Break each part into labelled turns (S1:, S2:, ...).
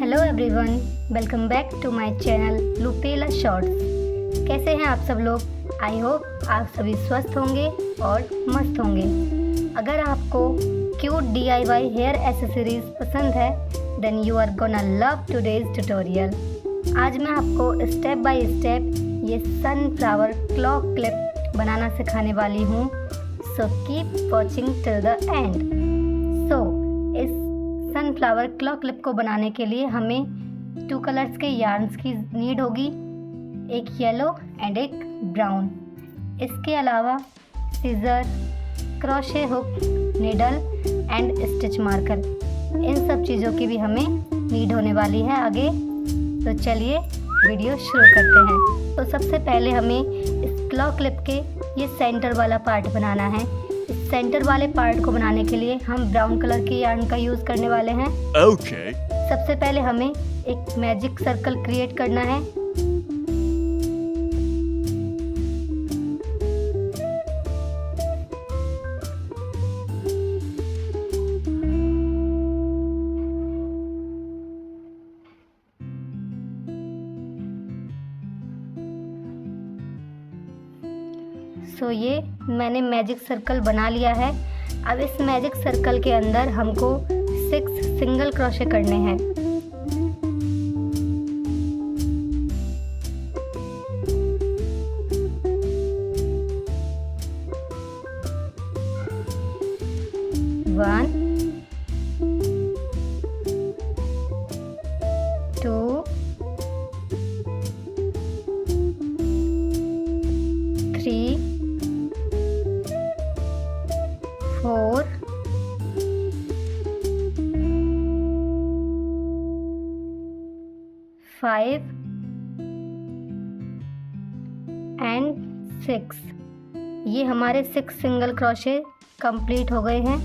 S1: Hello everyone, welcome back to my channel लुपेला shorts. कैसे हैं आप सब लोग? आई होप आप सभी स्वस्थ होंगे और मस्त होंगे। अगर आपको क्यूट DIY हेयर एसेसरीज पसंद है then you are gonna love today's tutorial. आज मैं आपको स्टेप बाय स्टेप ये सनफ्लावर क्लॉ क्लिप बनाना सिखाने वाली हूँ। So keep watching till the end. So इस सनफ्लावर क्लॉ क्लिप को बनाने के लिए हमें 2 कलर्स के यार्न्स की नीड होगी, एक येलो एंड एक ब्राउन। इसके अलावा scissor, crochet hook, needle and stitch marker, इन सब चीज़ों की भी हमें नीड होने वाली है आगे। तो चलिए वीडियो शुरू करते हैं। तो सबसे पहले हमें इस क्लॉ क्लिप के ये सेंटर वाला पार्ट बनाना है। इस सेंटर वाले पार्ट को बनाने के लिए हम ब्राउन कलर के यार्न का यूज़ करने वाले हैं।
S2: Okay.
S1: सबसे पहले हमें एक मैजिक सर्कल क्रिएट करना है। सो ये मैंने मैजिक सर्कल बना लिया है। अब इस मैजिक सर्कल के अंदर हमको 6 सिंगल क्रोशे करने हैं। One, 2, 3, 4, 5 and 6। ये हमारे 6 सिंगल क्रोशे कंप्लीट हो गए हैं।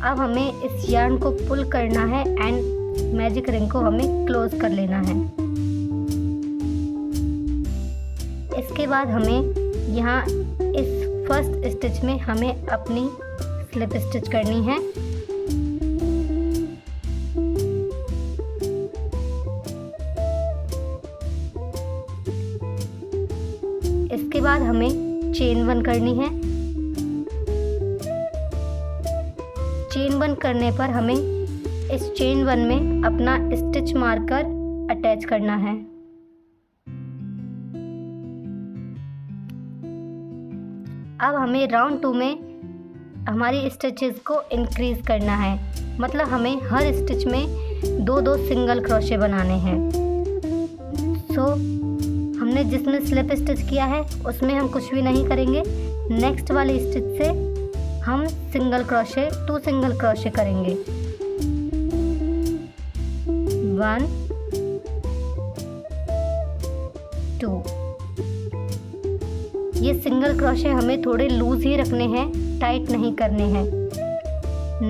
S1: अब हमें इस यार्न को पुल करना है एंड मैजिक रिंग को हमें क्लोज कर लेना है। इसके बाद हमें यहाँ इस फर्स्ट स्टिच में हमें अपनी स्लिप स्टिच करनी है। इसके बाद हमें चेन 1 करनी है। चेन 1 करने पर हमें इस चेन 1 में अपना स्टिच मार्कर अटैच करना है। अब हमें राउंड 2 में हमारी स्टिचेस को इंक्रीज करना है, मतलब हमें हर स्टिच में 2-2 सिंगल क्रोशे बनाने हैं। सो हमने जिसमें स्लिप स्टिच किया है उसमें हम कुछ भी नहीं करेंगे। नेक्स्ट वाली स्टिच से हम सिंगल क्रोशे 2 सिंगल क्रोशे करेंगे। 1, 2। ये सिंगल क्रोशे हमें थोड़े लूज ही रखने हैं, टाइट नहीं करने हैं।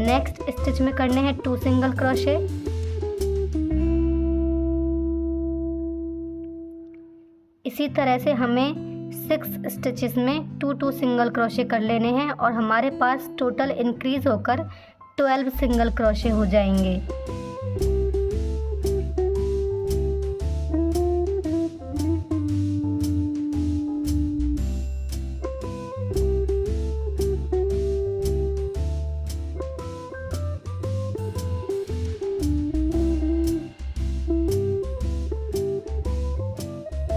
S1: नेक्स्ट स्टिच में करने हैं 2 सिंगल क्रोशे। इसी तरह से हमें 6 स्टिचेस में 2-2 सिंगल क्रोशे कर लेने हैं और हमारे पास टोटल इंक्रीज होकर 12 सिंगल क्रोशे हो जाएंगे।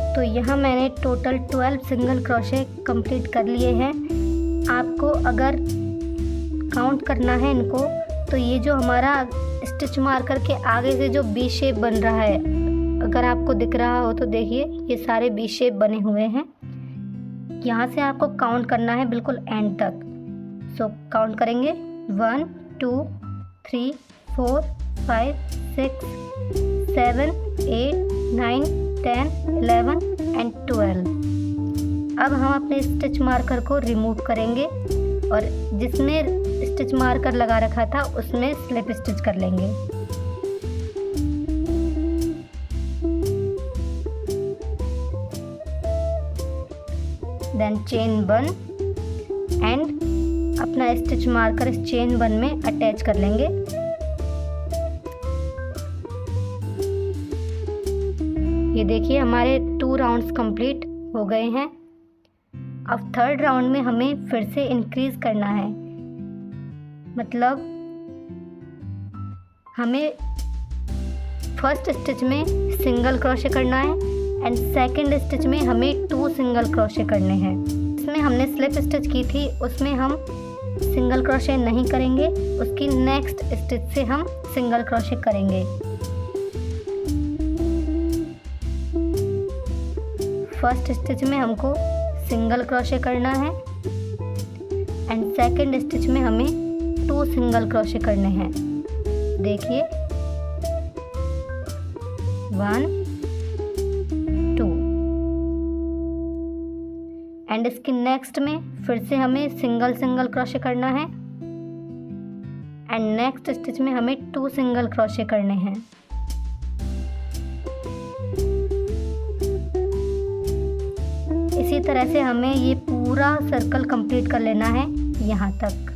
S1: तो यहाँ मैंने टोटल 12 सिंगल क्रोशे कंप्लीट कर लिए हैं। आपको अगर काउंट करना है इनको तो ये जो हमारा स्टिच मार्कर के आगे से जो बी शेप बन रहा है, अगर आपको दिख रहा हो तो देखिए ये सारे बी शेप बने हुए हैं। यहाँ से आपको काउंट करना है बिल्कुल एंड तक। सो काउंट करेंगे 1, 2, 3, 4, 5, 6, 7, 8, 9, 10, 11 एंड 12। अब हम अपने स्टिच मार्कर को रिमूव करेंगे और जिसमें स्टिच मार्कर लगा रखा था उसमें स्लिप स्टिच कर लेंगे। देन चेन 1 एंड अपना स्टिच मार्कर इस चेन 1 में अटैच कर लेंगे। ये देखिए हमारे 2 राउंड्स कंप्लीट हो गए हैं। अब थर्ड राउंड में हमें फिर से इंक्रीज करना है, मतलब हमें फर्स्ट स्टिच में सिंगल क्रोशे करना है एंड सेकंड स्टिच में हमें 2 सिंगल क्रोशे करने हैं। इसमें हमने स्लिप स्टिच की थी, उसमें हम सिंगल क्रोशे नहीं करेंगे, उसकी नेक्स्ट स्टिच से हम सिंगल क्रोशे करेंगे। फर्स्ट स्टिच में हमको सिंगल क्रोशे करना है एंड सेकंड स्टिच में हमें 2 सिंगल क्रोशे करने हैं। देखिए 1 2 एंड इसकी नेक्स्ट में फिर से हमें सिंगल क्रोशे करना है एंड नेक्स्ट स्टिच में हमें 2 सिंगल क्रोशे करने हैं। इसी तरह से हमें ये पूरा सर्कल कंप्लीट कर लेना है यहाँ तक।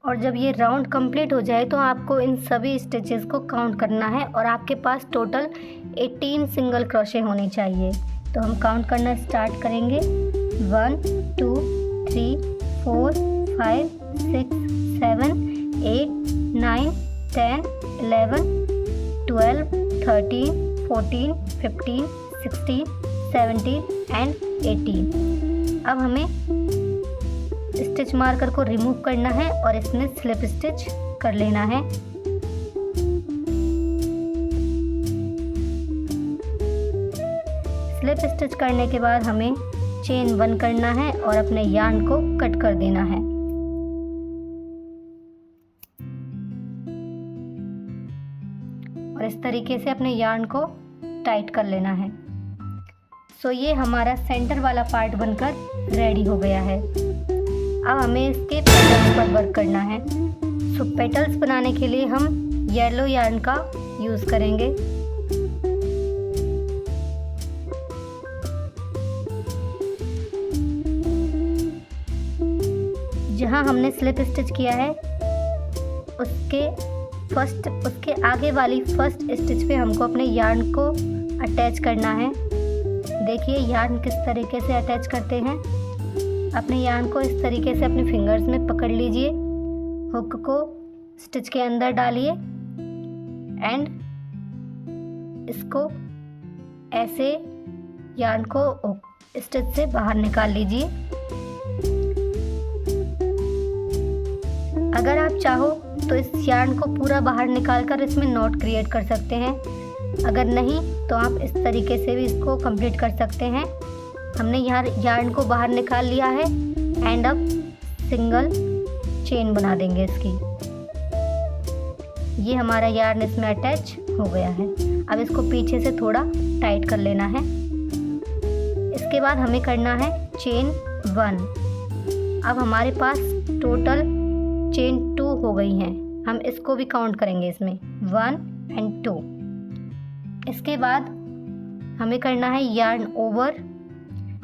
S1: और जब ये राउंड कंप्लीट हो जाए तो आपको इन सभी स्टिचेस को काउंट करना है और आपके पास टोटल 18 सिंगल क्रोशे होने चाहिए। तो हम काउंट करना स्टार्ट करेंगे। 1 2 3 4 5 6 7 8 9 10 11 12 13 14 15 16 17 एंड 18। अब हमें स्टिच मार्कर को रिमूव करना है और इसमें स्लिप स्टिच कर लेना है। स्लिप स्टिच करने के बाद हमें चेन 1 करना है और अपने यार्न को कट कर देना है। और इस तरीके से अपने यार्न को टाइट कर लेना है। सो ये हमारा सेंटर वाला पार्ट बनकर रेडी हो गया है। अब हमें इसके पेटल्स पर वर्क करना है। सो पेटल्स बनाने के लिए हम येलो यार्न का यूज़ करेंगे। जहाँ हमने स्लिप स्टिच किया है उसके आगे वाली फर्स्ट स्टिच पे हमको अपने यार्न को अटैच करना है। देखिए यार्न किस तरीके से अटैच करते हैं। अपने यार्न को इस तरीके से अपने फिंगर्स में पकड़ लीजिए, हुक को स्टिच के अंदर डालिए एंड इसको ऐसे यार्न को स्टिच से बाहर निकाल लीजिए। अगर आप चाहो तो इस यार्न को पूरा बाहर निकालकर इसमें नॉट क्रिएट कर सकते हैं, अगर नहीं तो आप इस तरीके से भी इसको कंप्लीट कर सकते हैं। हमने यहाँ यार्न को बाहर निकाल लिया है एंड अब सिंगल चेन बना देंगे इसकी। ये हमारा यार्न इसमें अटैच हो गया है। अब इसको पीछे से थोड़ा टाइट कर लेना है। इसके बाद हमें करना है चेन 1। अब हमारे पास टोटल चेन 2 हो गई हैं। हम इसको भी काउंट करेंगे इसमें 1 एंड 2। इसके बाद हमें करना है yarn over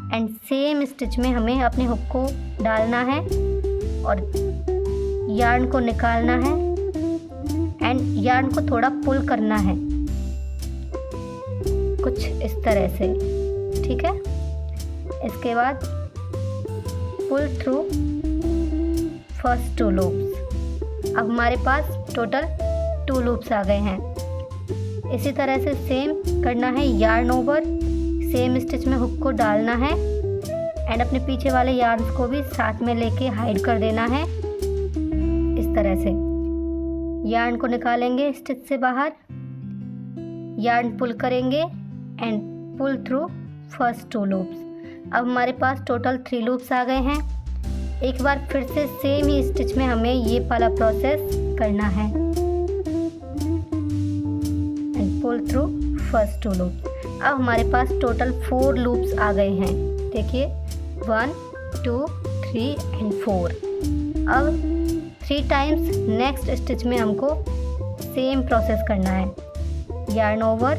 S1: and same stitch में हमें अपने हुक को डालना है और यार्न को निकालना है एंड यार्न को थोड़ा पुल करना है कुछ इस तरह से, ठीक है। इसके बाद पुल थ्रू फर्स्ट 2 लूप्स। अब हमारे पास टोटल 2 लूप्स आ गए हैं। इसी तरह से सेम करना है यार्न ओवर, सेम स्टिच में हुक को डालना है एंड अपने पीछे वाले यार्न्स को भी साथ में लेके हाइड कर देना है। इस तरह से यार्न को निकालेंगे स्टिच से बाहर, यार्न पुल करेंगे and pull through first 2 loops. अब हमारे पास टोटल 3 लूप्स आ गए हैं। एक बार फिर से सेम ही स्टिच में हमें ये वाला प्रोसेस करना है and pull through first 2 loops. अब हमारे पास टोटल 4 लूप्स आ गए हैं। देखिए 1 2 3 एंड 4। अब 3 टाइम्स नेक्स्ट स्टिच में हमको सेम प्रोसेस करना है। यार्न ओवर,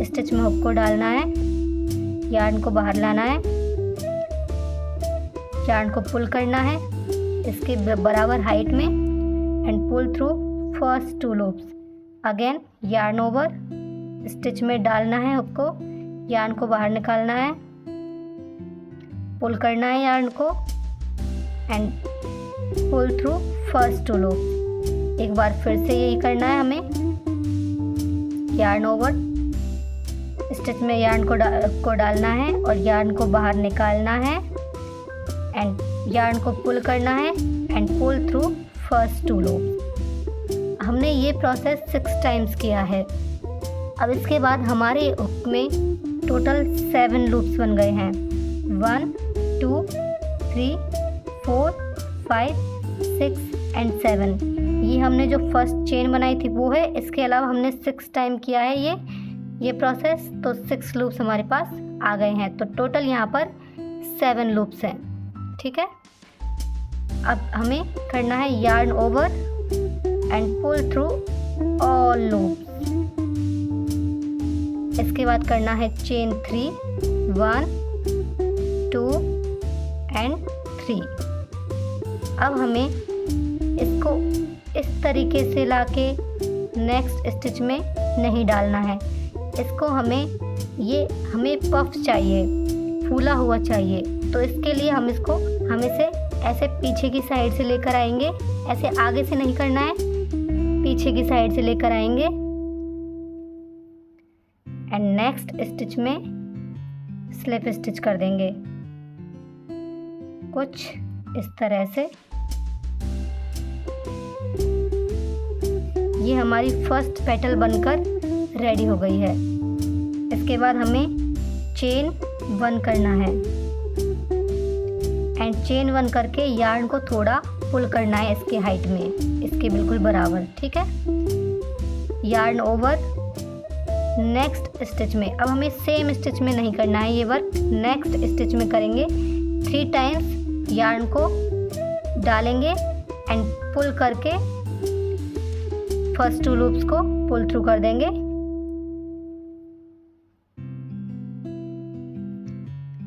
S1: स्टिच में हुक को डालना है, यार्न को बाहर लाना है, यार्न को पुल करना है इसके बराबर हाइट में and pull through first 2 loops. Again yarn over, stitch में डालना है हुक को, यार्न को बाहर निकालना है, पुल करना है यार्न को and pull through first 2 loop. एक बार फिर से यही करना है हमें। यार्न ओवर, स्टिच में यार्न को डालना है और यार्न को बाहर निकालना है एंड यार्न को पुल करना है and pull through first 2 loop. हमने ये प्रोसेस 6 टाइम्स किया है। अब इसके बाद हमारे हुक में टोटल 7 लूप्स बन गए हैं। 1 2 3 4 5 6 एंड 7। ये हमने जो फर्स्ट चेन बनाई थी वो है। इसके अलावा हमने 6 टाइम किया है ये प्रोसेस, तो 6 लूप्स हमारे पास आ गए हैं। तो टोटल यहाँ पर 7 लूप्स हैं। ठीक है, अब हमें करना है yarn over and pull through all loops. इसके बाद करना है चेन 3 1 2 एंड 3। अब हमें इसको इस तरीके से लाके नेक्स्ट स्टिच में नहीं डालना है। इसको हमें पफ चाहिए, फूला हुआ चाहिए। तो इसके लिए हम इसे ऐसे पीछे की साइड से लेकर आएंगे। ऐसे आगे से नहीं करना है, पीछे की साइड से लेकर आएंगे एंड नेक्स्ट स्टिच में स्लिप स्टिच कर देंगे कुछ इस तरह से। ये हमारी फर्स्ट पेटल बनकर रेडी हो गई है। इसके बाद हमें चेन 1 करना है एंड चेन 1 करके यार्न को थोड़ा पुल करना है इसके हाइट में, इसके बिल्कुल बराबर। ठीक है, यार्न ओवर, नेक्स्ट स्टिच में। अब हमें सेम स्टिच में नहीं करना है ये वर्क, नेक्स्ट स्टिच में करेंगे। 3 टाइम्स यार्न को डालेंगे एंड पुल करके फर्स्ट 2 लूप्स को पुल थ्रू कर देंगे।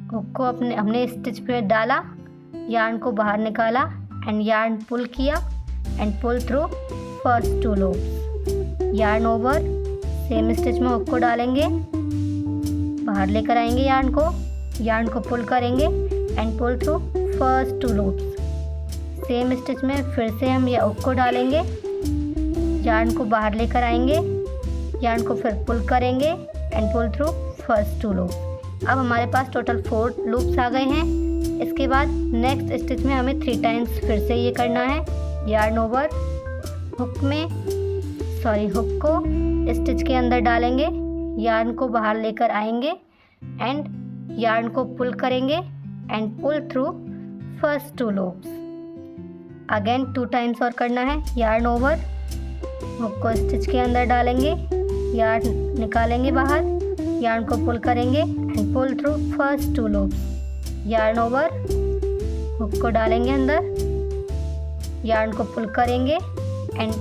S1: हुक को हमने स्टिच पे डाला, यार्न को बाहर निकाला एंड यार्न पुल किया and pull through first 2 loops. Yarn over, same stitch में हुक को डालेंगे, बाहर लेकर आएंगे यार्न को पुल करेंगे and pull through first 2 loops. Same stitch में फिर से हम हुक को डालेंगे, यार्न को बाहर लेकर आएंगे, यार्न को फिर पुल करेंगे and pull through first 2 loop. अब हमारे पास टोटल 4 लूप्स आ गए हैं। इसके बाद नेक्स्ट स्टिच में हमें 3 टाइम्स फिर से ये करना है। यार्न ओवर, हुक को स्टिच के अंदर डालेंगे, यार्न को बाहर लेकर आएंगे एंड यार्न को पुल करेंगे and pull through first 2 loops. Again 2 times और करना है। यार्न ओवर, हुक को स्टिच के अंदर डालेंगे, यार्न निकालेंगे बाहर, यार्न को पुल करेंगे and pull through first 2 loops. Yarn over, hook को डालेंगे अंदर, यार्न को पुल करेंगे and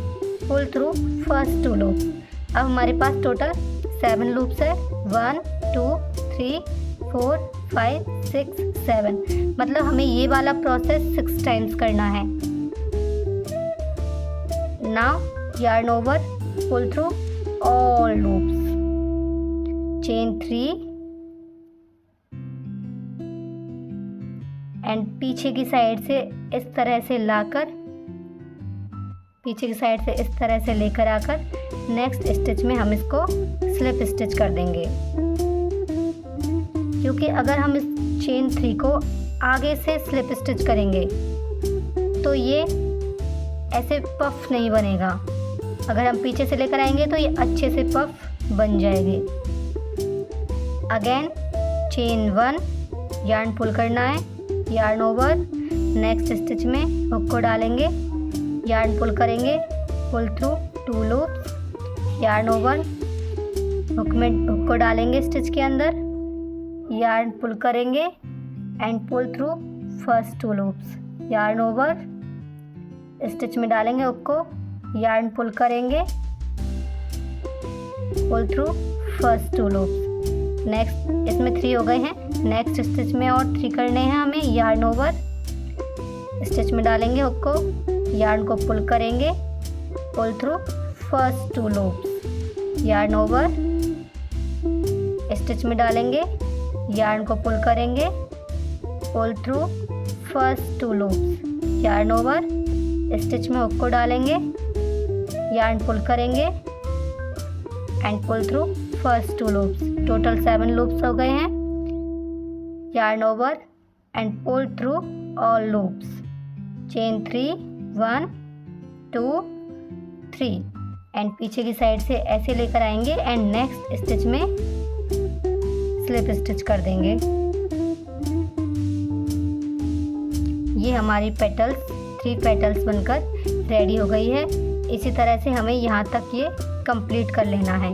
S1: pull through first 2 loops. अब हमारे पास टोटल 7 लूप्स है। 1 2 3 4 5 6 7। मतलब हमें ये वाला प्रोसेस 6 टाइम्स करना है। Now yarn over, pull through all loops, chain 3 and पीछे की साइड से इस तरह से लेकर आकर नेक्स्ट स्टिच में हम इसको स्लिप स्टिच कर देंगे। क्योंकि अगर हम इस चेन 3 को आगे से स्लिप स्टिच करेंगे तो ये ऐसे पफ नहीं बनेगा। अगर हम पीछे से लेकर आएंगे तो ये अच्छे से पफ बन जाएगी। अगेन चेन 1, यार्न पुल करना है, यार्न ओवर, नेक्स्ट स्टिच में हुक को डालेंगे, यार्न पुल करेंगे, pull through 2 loops, yarn over, hook को डालेंगे स्टिच के अंदर, yarn pull करेंगे and pull through first 2 loops, yarn over, stitch में डालेंगे हुक को, yarn pull करेंगे, pull through first 2 loops। Next इसमें 3 हो गए हैं, नेक्स्ट स्टिच में और 3 करने हैं हमें, yarn over, स्टिच में डालेंगे हुक को, yarn को पुल करेंगे, pull through first 2 loops, yarn over, stitch में डालेंगे, yarn को पुल करेंगे, pull through first 2 loops, yarn over, stitch में हुक को डालेंगे, yarn पुल करेंगे and pull through first 2 loops। Total 7 loops हो गए हैं। yarn over and pull through all loops, chain 3 1 2 3 and पीछे की साइड से ऐसे लेकर आएंगे एंड नेक्स्ट स्टिच में स्लिप स्टिच कर देंगे। ये हमारी पेटल्स 3 पेटल्स बनकर रेडी हो गई है। इसी तरह से हमें यहाँ तक ये कंप्लीट कर लेना है।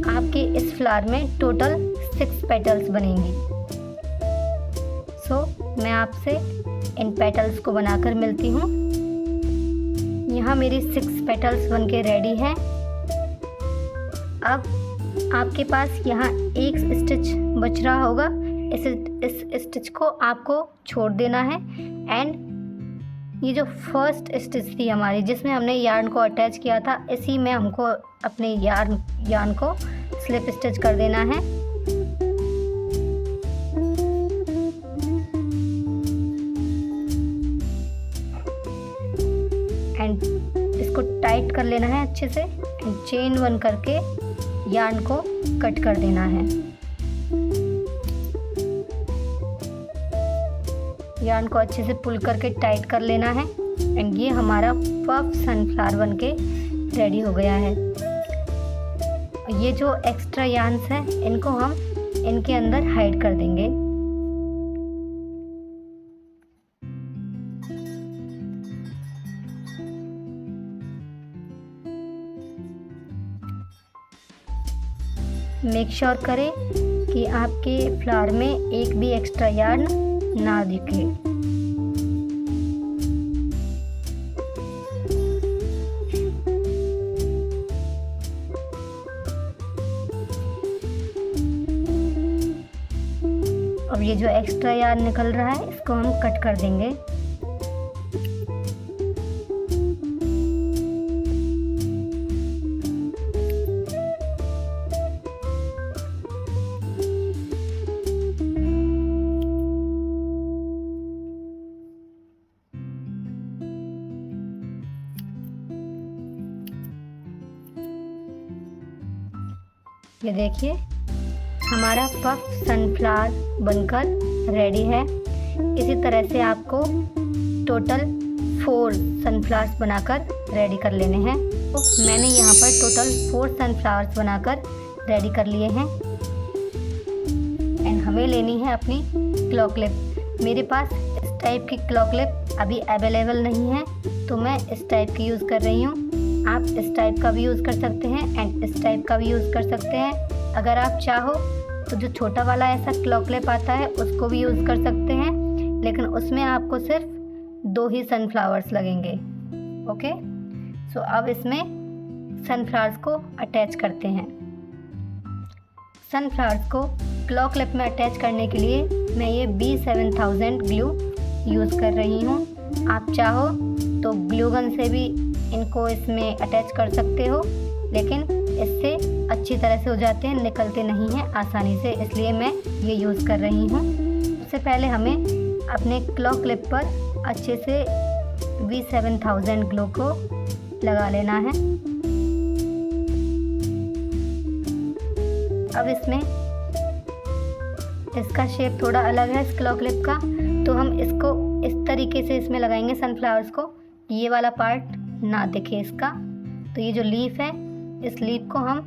S1: आपके इस फ्लावर में टोटल 6 पेटल्स बनेंगी। मैं आपसे इन पेटल्स को बनाकर मिलती हूँ। यहाँ मेरी 6 पेटल्स बनके रेडी हैं। अब आपके पास यहाँ एक स्टिच बच रहा होगा, इस स्टिच को आपको छोड़ देना है एंड ये जो फर्स्ट स्टिच थी हमारी जिसमें हमने यार्न को अटैच किया था, इसी में हमको अपने यार्न को स्लिप स्टिच कर देना है। एंड इसको टाइट कर लेना है अच्छे से एंड चेन 1 करके यार्न को कट कर देना है। यार्न को अच्छे से पुल करके टाइट कर लेना है एंड ये हमारा पफ सनफ्लावर बनके रेडी हो गया है। ये जो एक्स्ट्रा यार्न्स हैं इनको हम इनके अंदर हाइड कर देंगे। मेक श्योर करें कि आपके फ्लावर में एक भी एक्स्ट्रा यार्न ना दिखे। अब ये जो एक्स्ट्रा यार्न निकल रहा है इसको हम कट कर देंगे। ये देखिए हमारा पफ सनफ्लावर बनकर रेडी है। इसी तरह से आपको टोटल 4 सनफ्लावर्स बनाकर रेडी कर लेने हैं। तो मैंने यहाँ पर टोटल 4 सनफ्लावर्स बनाकर रेडी कर लिए हैं एंड हमें लेनी है अपनी क्लॉ क्लिप। मेरे पास इस टाइप की क्लॉ क्लिप अभी अवेलेबल नहीं है तो मैं इस टाइप की यूज़ कर रही हूँ। आप इस टाइप का भी यूज़ कर सकते हैं एंड इस टाइप का भी यूज़ कर सकते हैं। अगर आप चाहो तो जो छोटा वाला ऐसा क्लॉ क्लिप आता है उसको भी यूज़ कर सकते हैं, लेकिन उसमें आपको सिर्फ 2 ही सनफ्लावर्स लगेंगे। ओके, सो अब इसमें सनफ्लावर्स को अटैच करते हैं। सनफ्लावर्स को क्लॉ क्लिप में अटैच करने के लिए मैं ये B7000 ग्लू यूज़ कर रही हूँ। आप चाहो तो ग्लू गन से भी इनको इसमें अटैच कर सकते हो, लेकिन इससे अच्छी तरह से हो जाते हैं, निकलते नहीं हैं आसानी से, इसलिए मैं ये यूज़ कर रही हूँ। सबसे पहले हमें अपने क्लॉ क्लिप पर अच्छे से B7000 ग्लू को लगा लेना है। अब इसमें इसका शेप थोड़ा अलग है इस क्लॉ क्लिप का, तो हम इसको इस तरीके से इसमें लगाएंगे सनफ्लावर्स को, ये वाला पार्ट ना दिखे इसका। तो ये जो लीफ है इस लीफ को हम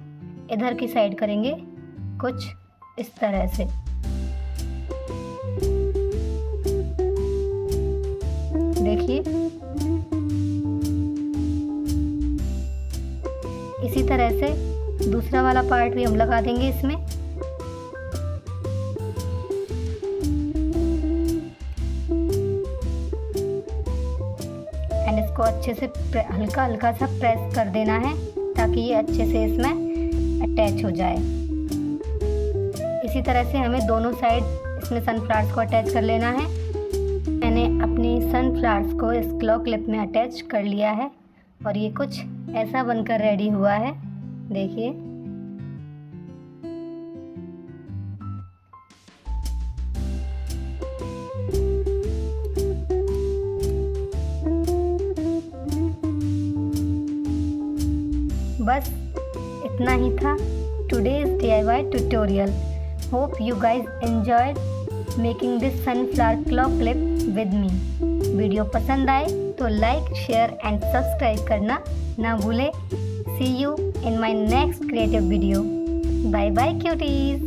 S1: इधर की साइड करेंगे कुछ इस तरह से। देखिए इसी तरह से दूसरा वाला पार्ट भी हम लगा देंगे इसमें। इसको अच्छे से हल्का हल्का सा प्रेस कर देना है ताकि ये अच्छे से इसमें अटैच हो जाए। इसी तरह से हमें दोनों साइड इसमें सनफ्लावर्स को अटैच कर लेना है। मैंने अपनी सनफ्लावर्स को इस क्लॉ क्लिप में अटैच कर लिया है और ये कुछ ऐसा बनकर रेडी हुआ है, देखिए। बस इतना ही था today's DIY tutorial. Hope you guys enjoyed making this sunflower claw clip with me. Video पसंद आए तो लाइक, शेयर एंड सब्सक्राइब करना ना भूलें। See you in my next creative video. Bye bye cuties.